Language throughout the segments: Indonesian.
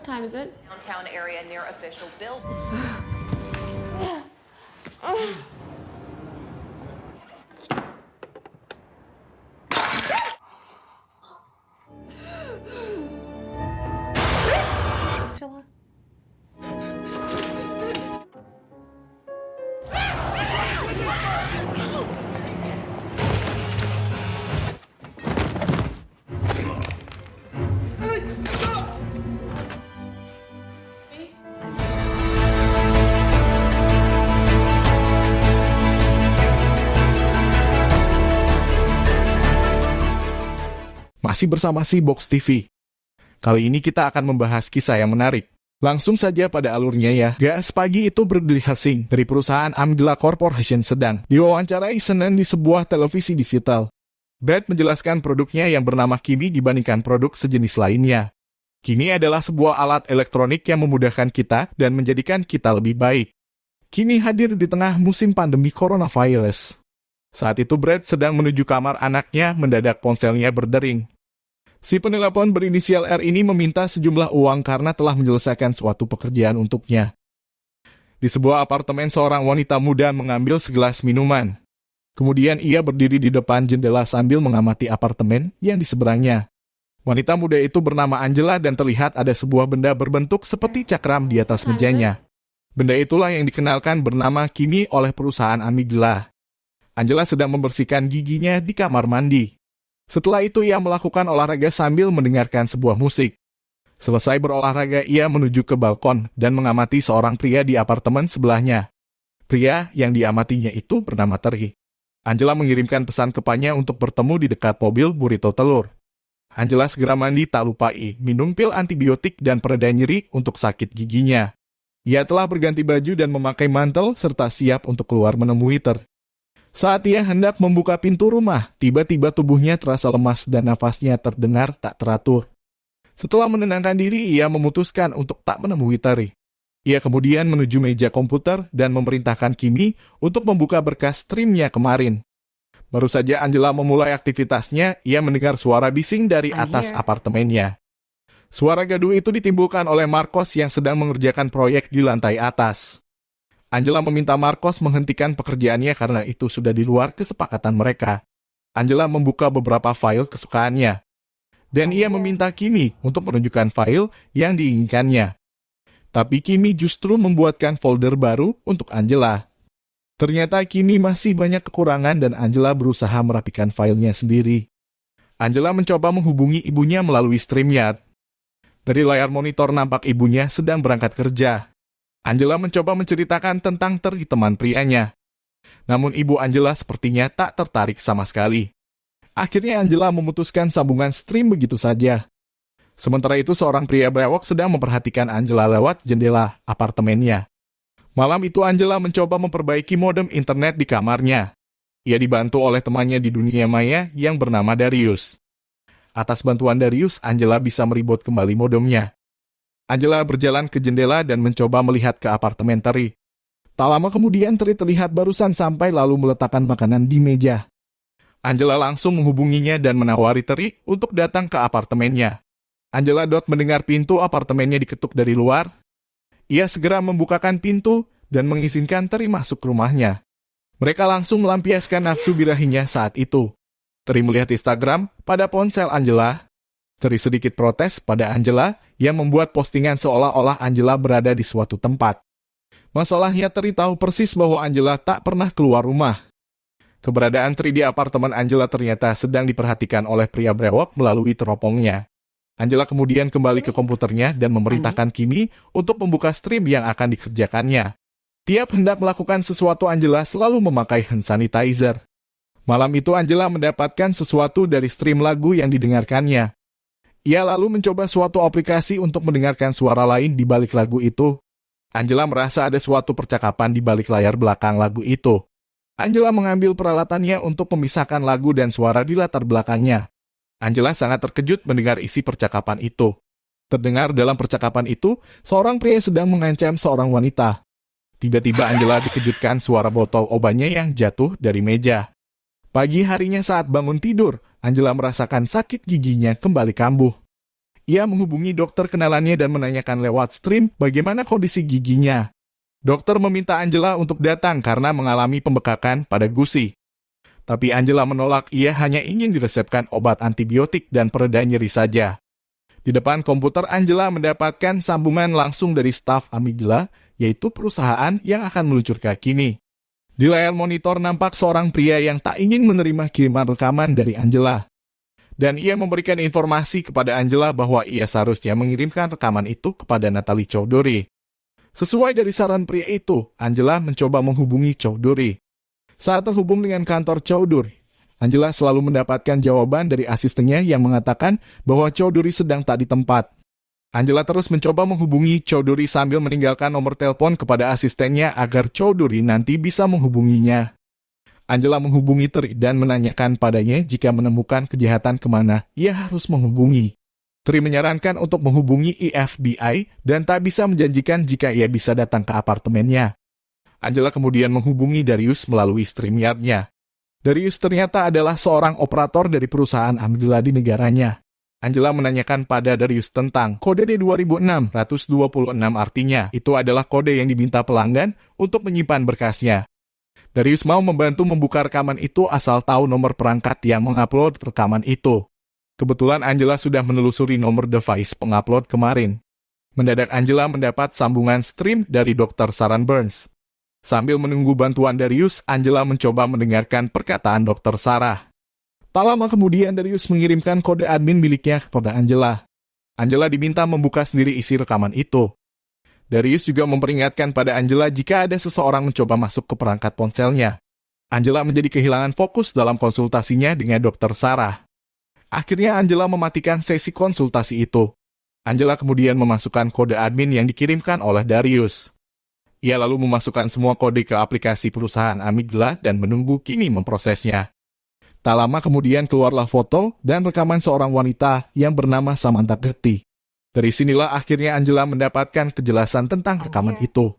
time is it? Downtown area near official buildings. Angela? Masih bersama si Box TV. Kali ini kita akan membahas kisah yang menarik. Langsung saja pada alurnya ya. Gas pagi itu Bradley Hastings dari perusahaan Amgela Corporation sedang diwawancarai Senin di sebuah televisi digital. Brad menjelaskan produknya yang bernama Kimi dibandingkan produk sejenis lainnya. Kimi adalah sebuah alat elektronik yang memudahkan kita dan menjadikan kita lebih baik. Kimi hadir di tengah musim pandemi coronavirus. Saat itu Brad sedang menuju kamar anaknya, mendadak ponselnya berdering. Si penelepon berinisial R ini meminta sejumlah uang karena telah menyelesaikan suatu pekerjaan untuknya. Di sebuah apartemen seorang wanita muda mengambil segelas minuman. Kemudian ia berdiri di depan jendela sambil mengamati apartemen yang di seberangnya. Wanita muda itu bernama Angela dan terlihat ada sebuah benda berbentuk seperti cakram di atas mejanya. Benda itulah yang dikenalkan bernama Kimi oleh perusahaan Amgela. Angela sedang membersihkan giginya di kamar mandi. Setelah itu ia melakukan olahraga sambil mendengarkan sebuah musik. Selesai berolahraga ia menuju ke balkon dan mengamati seorang pria di apartemen sebelahnya. Pria yang diamatinya itu bernama Terry. Angela mengirimkan pesan kepadanya untuk bertemu di dekat mobil burrito telur. Angela segera mandi tak lupai minum pil antibiotik dan pereda nyeri untuk sakit giginya. Ia telah berganti baju dan memakai mantel serta siap untuk keluar menemui Terry. Saat ia hendak membuka pintu rumah, tiba-tiba tubuhnya terasa lemas dan nafasnya terdengar tak teratur. Setelah menenangkan diri, ia memutuskan untuk tak menemui Terry. Ia kemudian menuju meja komputer dan memerintahkan Kimi untuk membuka berkas streamnya kemarin. Baru saja Angela memulai aktivitasnya, ia mendengar suara bising dari atas apartemennya. Suara gaduh itu ditimbulkan oleh Marcos yang sedang mengerjakan proyek di lantai atas. Angela meminta Marcos menghentikan pekerjaannya karena itu sudah di luar kesepakatan mereka. Angela membuka beberapa file kesukaannya. Dan ia meminta Kimi untuk menunjukkan file yang diinginkannya. Tapi Kimi justru membuatkan folder baru untuk Angela. Ternyata Kimi masih banyak kekurangan dan Angela berusaha merapikan filenya sendiri. Angela mencoba menghubungi ibunya melalui StreamYard. Dari layar monitor nampak ibunya sedang berangkat kerja. Angela mencoba menceritakan tentang Terry teman prianya. Namun ibu Angela sepertinya tak tertarik sama sekali. Akhirnya Angela memutuskan sambungan stream begitu saja. Sementara itu seorang pria brewok sedang memperhatikan Angela lewat jendela apartemennya. Malam itu Angela mencoba memperbaiki modem internet di kamarnya. Ia dibantu oleh temannya di dunia maya yang bernama Darius. Atas bantuan Darius, Angela bisa meribut kembali modemnya. Angela berjalan ke jendela dan mencoba melihat ke apartemen Terry. Tak lama kemudian Terry terlihat barusan sampai lalu meletakkan makanan di meja. Angela langsung menghubunginya dan menawari Terry untuk datang ke apartemennya. Angela mendengar pintu apartemennya diketuk dari luar. Ia segera membukakan pintu dan mengizinkan Terry masuk ke rumahnya. Mereka langsung melampiaskan nafsu birahinya saat itu. Terry melihat Instagram pada ponsel Angela. Terry sedikit protes pada Angela yang membuat postingan seolah-olah Angela berada di suatu tempat. Masalahnya Terry tahu persis bahwa Angela tak pernah keluar rumah. Keberadaan Terry di apartemen Angela ternyata sedang diperhatikan oleh pria brewok melalui teropongnya. Angela kemudian kembali ke komputernya dan memerintahkan Kimi untuk membuka stream yang akan dikerjakannya. Tiap hendak melakukan sesuatu Angela selalu memakai hand sanitizer. Malam itu Angela mendapatkan sesuatu dari stream lagu yang didengarkannya. Ia lalu mencoba suatu aplikasi untuk mendengarkan suara lain di balik lagu itu. Angela merasa ada suatu percakapan di balik layar belakang lagu itu. Angela mengambil peralatannya untuk memisahkan lagu dan suara di latar belakangnya. Angela sangat terkejut mendengar isi percakapan itu. Terdengar dalam percakapan itu, seorang pria sedang mengancam seorang wanita. Tiba-tiba Angela dikejutkan suara botol obatnya yang jatuh dari meja. Pagi harinya saat bangun tidur, Angela merasakan sakit giginya kembali kambuh. Ia menghubungi dokter kenalannya dan menanyakan lewat stream bagaimana kondisi giginya. Dokter meminta Angela untuk datang karena mengalami pembekakan pada gusi. Tapi Angela menolak, ia hanya ingin diresepkan obat antibiotik dan pereda nyeri saja. Di depan komputer, Angela mendapatkan sambungan langsung dari staf Amygdala, yaitu perusahaan yang akan meluncurkan kini. Di layar monitor nampak seorang pria yang tak ingin menerima kiriman rekaman dari Angela. Dan ia memberikan informasi kepada Angela bahwa ia seharusnya mengirimkan rekaman itu kepada Natalie Chowdhury. Sesuai dari saran pria itu, Angela mencoba menghubungi Chowdhury. Saat terhubung dengan kantor Chowdhury, Angela selalu mendapatkan jawaban dari asistennya yang mengatakan bahwa Chowdhury sedang tak di tempat. Angela terus mencoba menghubungi Chowdhury sambil meninggalkan nomor telepon kepada asistennya agar Chowdhury nanti bisa menghubunginya. Angela menghubungi Tri dan menanyakan padanya jika menemukan kejahatan kemana ia harus menghubungi. Tri menyarankan untuk menghubungi FBI dan tak bisa menjanjikan jika ia bisa datang ke apartemennya. Angela kemudian menghubungi Darius melalui StreamYard-nya. Darius ternyata adalah seorang operator dari perusahaan Amygdala di negaranya. Angela menanyakan pada Darius tentang kode D2626 artinya itu adalah kode yang diminta pelanggan untuk menyimpan berkasnya. Darius mau membantu membuka rekaman itu asal tahu nomor perangkat yang mengupload rekaman itu. Kebetulan Angela sudah menelusuri nomor device pengupload kemarin. Mendadak Angela mendapat sambungan stream dari Dr. Sharon Burns. Sambil menunggu bantuan Darius, Angela mencoba mendengarkan perkataan Dr. Sarah. Tak lama kemudian Darius mengirimkan kode admin miliknya kepada Angela. Angela diminta membuka sendiri isi rekaman itu. Darius juga memperingatkan pada Angela jika ada seseorang mencoba masuk ke perangkat ponselnya. Angela menjadi kehilangan fokus dalam konsultasinya dengan Dr. Sarah. Akhirnya Angela mematikan sesi konsultasi itu. Angela kemudian memasukkan kode admin yang dikirimkan oleh Darius. Ia lalu memasukkan semua kode ke aplikasi perusahaan Amygdala dan menunggu kini memprosesnya. Tak lama kemudian keluarlah foto dan rekaman seorang wanita yang bernama Samantha Getty. Dari sinilah akhirnya Angela mendapatkan kejelasan tentang rekaman itu.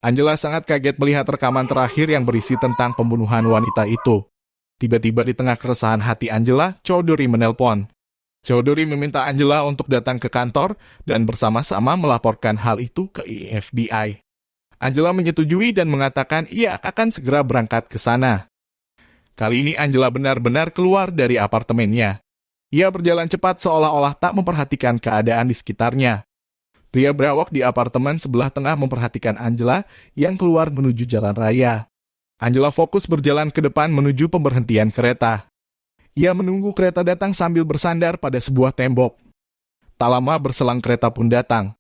Angela sangat kaget melihat rekaman terakhir yang berisi tentang pembunuhan wanita itu. Tiba-tiba di tengah keresahan hati Angela, Chowdhury menelpon. Chowdhury meminta Angela untuk datang ke kantor dan bersama-sama melaporkan hal itu ke FBI. Angela menyetujui dan mengatakan ia akan segera berangkat ke sana. Kali ini Angela benar-benar keluar dari apartemennya. Ia berjalan cepat seolah-olah tak memperhatikan keadaan di sekitarnya. Pria berawak di apartemen sebelah tengah memperhatikan Angela yang keluar menuju jalan raya. Angela fokus berjalan ke depan menuju pemberhentian kereta. Ia menunggu kereta datang sambil bersandar pada sebuah tembok. Tak lama berselang kereta pun datang.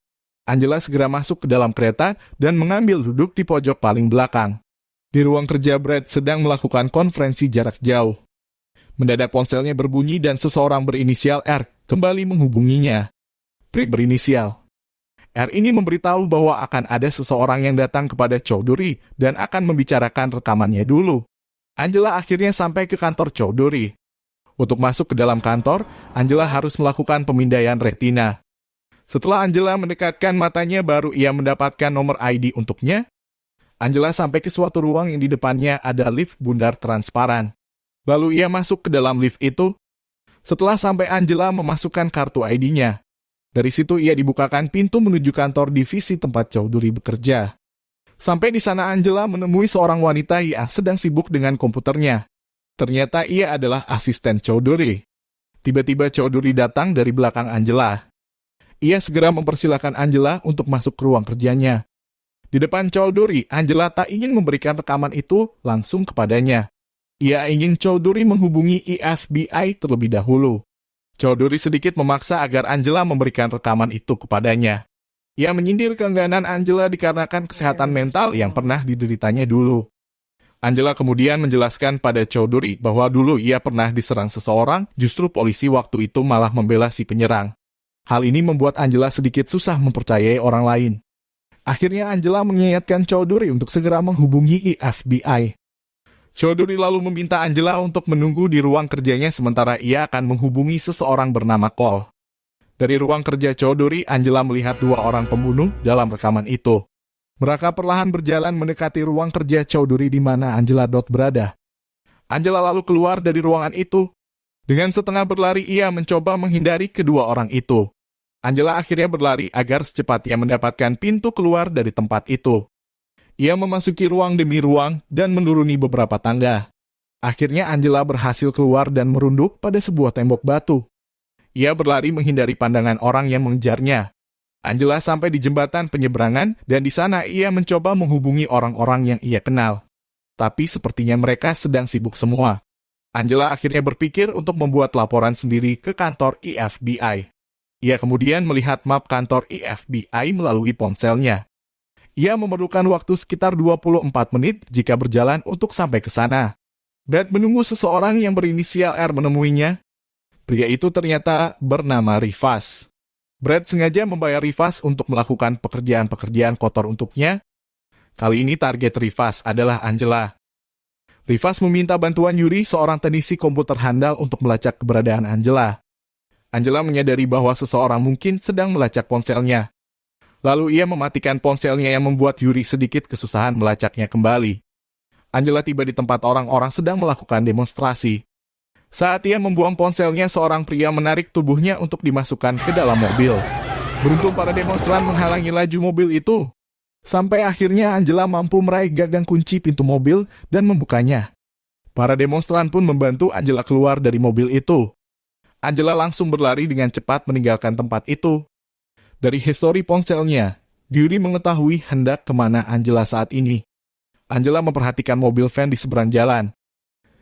Angela segera masuk ke dalam kereta dan mengambil duduk di pojok paling belakang. Di ruang kerja Brad sedang melakukan konferensi jarak jauh. Mendadak ponselnya berbunyi dan seseorang berinisial R kembali menghubunginya. Pria berinisial R ini memberitahu bahwa akan ada seseorang yang datang kepada Chowdhury dan akan membicarakan rekamannya dulu. Angela akhirnya sampai ke kantor Chowdhury. Untuk masuk ke dalam kantor, Angela harus melakukan pemindaian retina. Setelah Angela mendekatkan matanya baru ia mendapatkan nomor ID untuknya. Angela sampai ke suatu ruang yang di depannya ada lift bundar transparan. Lalu ia masuk ke dalam lift itu. Setelah sampai Angela memasukkan kartu ID-nya. Dari situ ia dibukakan pintu menuju kantor divisi tempat Chowdhury bekerja. Sampai di sana Angela menemui seorang wanita yang sedang sibuk dengan komputernya. Ternyata ia adalah asisten Chowdhury. Tiba-tiba Chowdhury datang dari belakang Angela. Ia segera mempersilahkan Angela untuk masuk ke ruang kerjanya. Di depan Chowdhury, Angela tak ingin memberikan rekaman itu langsung kepadanya. Ia ingin Chowdhury menghubungi FBI terlebih dahulu. Chowdhury sedikit memaksa agar Angela memberikan rekaman itu kepadanya. Ia menyindir keengganan Angela dikarenakan kesehatan mental yang pernah dideritanya dulu. Angela kemudian menjelaskan pada Chowdhury bahwa dulu ia pernah diserang seseorang, justru polisi waktu itu malah membela si penyerang. Hal ini membuat Angela sedikit susah mempercayai orang lain. Akhirnya Angela mengingatkan Chowdhury untuk segera menghubungi FBI. Chowdhury lalu meminta Angela untuk menunggu di ruang kerjanya sementara ia akan menghubungi seseorang bernama Cole. Dari ruang kerja Chowdhury, Angela melihat dua orang pembunuh dalam rekaman itu. Mereka perlahan berjalan mendekati ruang kerja Chowdhury di mana Angela berada. Angela lalu keluar dari ruangan itu. Dengan setengah berlari, ia mencoba menghindari kedua orang itu. Angela akhirnya berlari agar secepatnya mendapatkan pintu keluar dari tempat itu. Ia memasuki ruang demi ruang dan menuruni beberapa tangga. Akhirnya Angela berhasil keluar dan merunduk pada sebuah tembok batu. Ia berlari menghindari pandangan orang yang mengejarnya. Angela sampai di jembatan penyeberangan dan di sana ia mencoba menghubungi orang-orang yang ia kenal. Tapi sepertinya mereka sedang sibuk semua. Angela akhirnya berpikir untuk membuat laporan sendiri ke kantor FBI. Ia kemudian melihat map kantor FBI melalui ponselnya. Ia memerlukan waktu sekitar 24 menit jika berjalan untuk sampai ke sana. Brad menunggu seseorang yang berinisial R menemuinya. Pria itu ternyata bernama Rivas. Brad sengaja membayar Rivas untuk melakukan pekerjaan-pekerjaan kotor untuknya. Kali ini target Rivas adalah Angela. Rivas meminta bantuan Yuri, seorang teknisi komputer handal, untuk melacak keberadaan Angela. Angela menyadari bahwa seseorang mungkin sedang melacak ponselnya. Lalu ia mematikan ponselnya yang membuat Yuri sedikit kesusahan melacaknya kembali. Angela tiba di tempat orang-orang sedang melakukan demonstrasi. Saat ia membuang ponselnya, seorang pria menarik tubuhnya untuk dimasukkan ke dalam mobil. Beruntung para demonstran menghalangi laju mobil itu. Sampai akhirnya Angela mampu meraih gagang kunci pintu mobil dan membukanya. Para demonstran pun membantu Angela keluar dari mobil itu. Angela langsung berlari dengan cepat meninggalkan tempat itu. Dari histori ponselnya, Yuri mengetahui hendak kemana Angela saat ini. Angela memperhatikan mobil van di seberang jalan.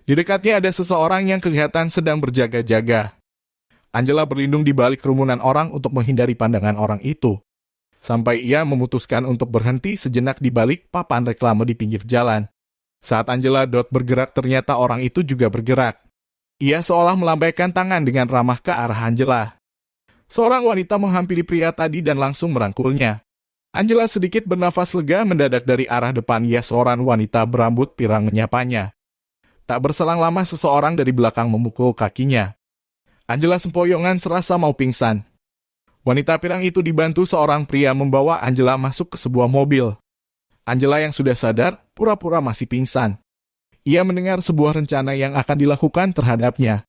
Di dekatnya ada seseorang yang kelihatan sedang berjaga-jaga. Angela berlindung di balik kerumunan orang untuk menghindari pandangan orang itu. Sampai ia memutuskan untuk berhenti sejenak di balik papan reklame di pinggir jalan. Saat Angela bergerak, ternyata orang itu juga bergerak. Ia seolah melambaikan tangan dengan ramah ke arah Angela. Seorang wanita menghampiri pria tadi dan langsung merangkulnya. Angela sedikit bernafas lega. Mendadak dari arah depan ia seorang wanita berambut pirang menyapanya. Tak berselang lama seseorang dari belakang memukul kakinya. Angela sempoyongan serasa mau pingsan. Wanita pirang itu dibantu seorang pria membawa Angela masuk ke sebuah mobil. Angela yang sudah sadar, pura-pura masih pingsan. Ia mendengar sebuah rencana yang akan dilakukan terhadapnya.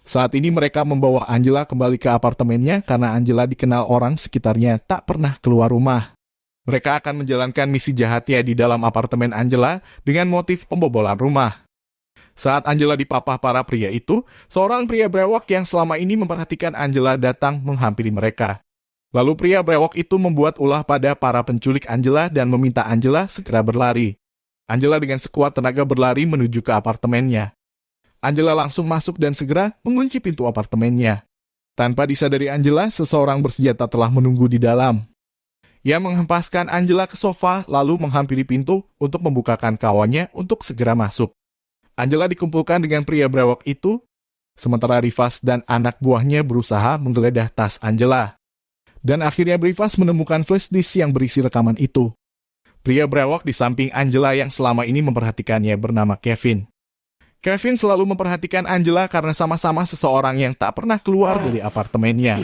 Saat ini mereka membawa Angela kembali ke apartemennya karena Angela dikenal orang sekitarnya tak pernah keluar rumah. Mereka akan menjalankan misi jahatnya di dalam apartemen Angela dengan motif pembobolan rumah. Saat Angela dipapah para pria itu, seorang pria brewok yang selama ini memperhatikan Angela datang menghampiri mereka. Lalu pria brewok itu membuat ulah pada para penculik Angela dan meminta Angela segera berlari. Angela dengan sekuat tenaga berlari menuju ke apartemennya. Angela langsung masuk dan segera mengunci pintu apartemennya. Tanpa disadari Angela, seseorang bersenjata telah menunggu di dalam. Ia menghempaskan Angela ke sofa lalu menghampiri pintu untuk membukakan kawannya untuk segera masuk. Angela dikumpulkan dengan pria brewok itu, sementara Rivas dan anak buahnya berusaha menggeledah tas Angela. Dan akhirnya Rivas menemukan flash disk yang berisi rekaman itu. Pria brewok di samping Angela yang selama ini memperhatikannya bernama Kevin. Kevin selalu memperhatikan Angela karena sama-sama seseorang yang tak pernah keluar dari apartemennya.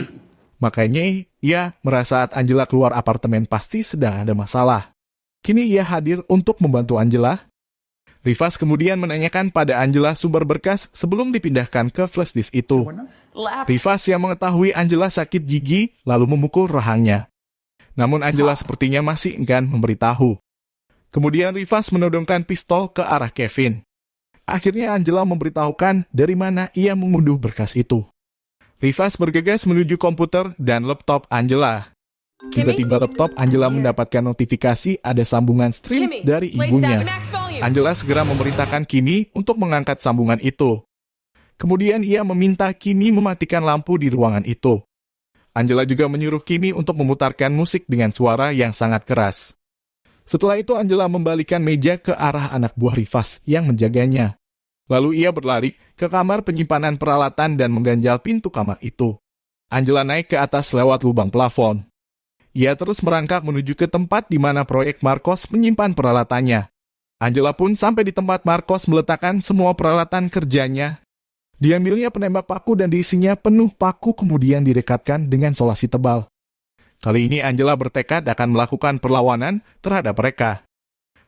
Makanya ia merasa saat Angela keluar apartemen pasti sedang ada masalah. Kini ia hadir untuk membantu Angela. Rivas kemudian menanyakan pada Angela sumber berkas sebelum dipindahkan ke flash disk itu. Rivas yang mengetahui Angela sakit gigi lalu memukul rahangnya. Namun Angela sepertinya masih enggan memberitahu. Kemudian Rivas menodongkan pistol ke arah Kevin. Akhirnya Angela memberitahukan dari mana ia mengunduh berkas itu. Rivas bergegas menuju komputer dan laptop Angela. Tiba-tiba laptop Angela mendapatkan notifikasi ada sambungan stream dari ibunya. Angela segera memerintahkan Kimi untuk mengangkat sambungan itu. Kemudian ia meminta Kimi mematikan lampu di ruangan itu. Angela juga menyuruh Kimi untuk memutarkan musik dengan suara yang sangat keras. Setelah itu Angela membalikan meja ke arah anak buah Rivas yang menjaganya. Lalu ia berlari ke kamar penyimpanan peralatan dan mengganjal pintu kamar itu. Angela naik ke atas lewat lubang plafon. Ia terus merangkak menuju ke tempat di mana proyek Marcos menyimpan peralatannya. Angela pun sampai di tempat Marcos meletakkan semua peralatan kerjanya. Diambilnya penembak paku dan diisinya penuh paku kemudian direkatkan dengan solasi tebal. Kali ini Angela bertekad akan melakukan perlawanan terhadap mereka.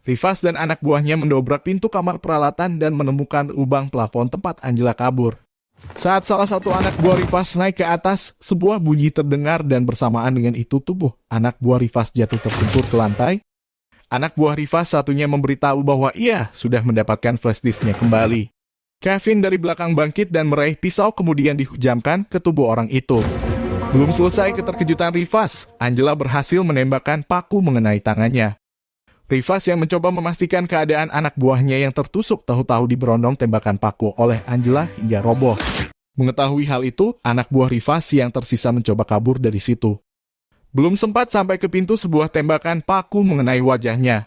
Rivas dan anak buahnya mendobrak pintu kamar peralatan dan menemukan lubang plafon tempat Angela kabur. Saat salah satu anak buah Rivas naik ke atas, sebuah bunyi terdengar dan bersamaan dengan itu tubuh anak buah Rivas jatuh terbentur ke lantai. Anak buah Rivas satunya memberitahu bahwa ia sudah mendapatkan flash disk-nya kembali. Kevin dari belakang bangkit dan meraih pisau kemudian dihujamkan ke tubuh orang itu. Belum selesai keterkejutan Rivas, Angela berhasil menembakkan paku mengenai tangannya. Rivas yang mencoba memastikan keadaan anak buahnya yang tertusuk tahu-tahu diberondong tembakan paku oleh Angela hingga roboh. Mengetahui hal itu, anak buah Rivas yang tersisa mencoba kabur dari situ. Belum sempat sampai ke pintu, sebuah tembakan paku mengenai wajahnya.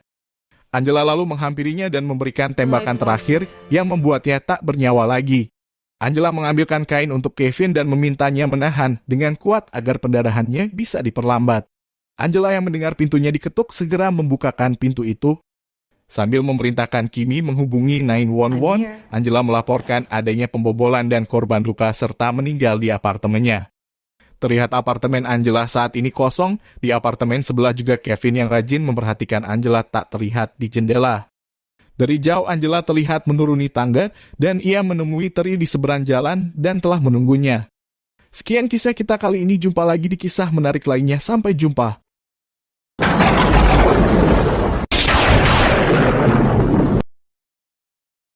Angela lalu menghampirinya dan memberikan tembakan terakhir yang membuatnya tak bernyawa lagi. Angela mengambilkan kain untuk Kevin dan memintanya menahan dengan kuat agar pendarahannya bisa diperlambat. Angela yang mendengar pintunya diketuk segera membukakan pintu itu. Sambil memerintahkan Kimi menghubungi 911, Angela melaporkan adanya pembobolan dan korban luka serta meninggal di apartemennya. Terlihat apartemen Angela saat ini kosong, di apartemen sebelah juga Kevin yang rajin memperhatikan Angela tak terlihat di jendela. Dari jauh Angela terlihat menuruni tangga dan ia menemui Terry di seberang jalan dan telah menunggunya. Sekian kisah kita kali ini, jumpa lagi di kisah menarik lainnya, sampai jumpa.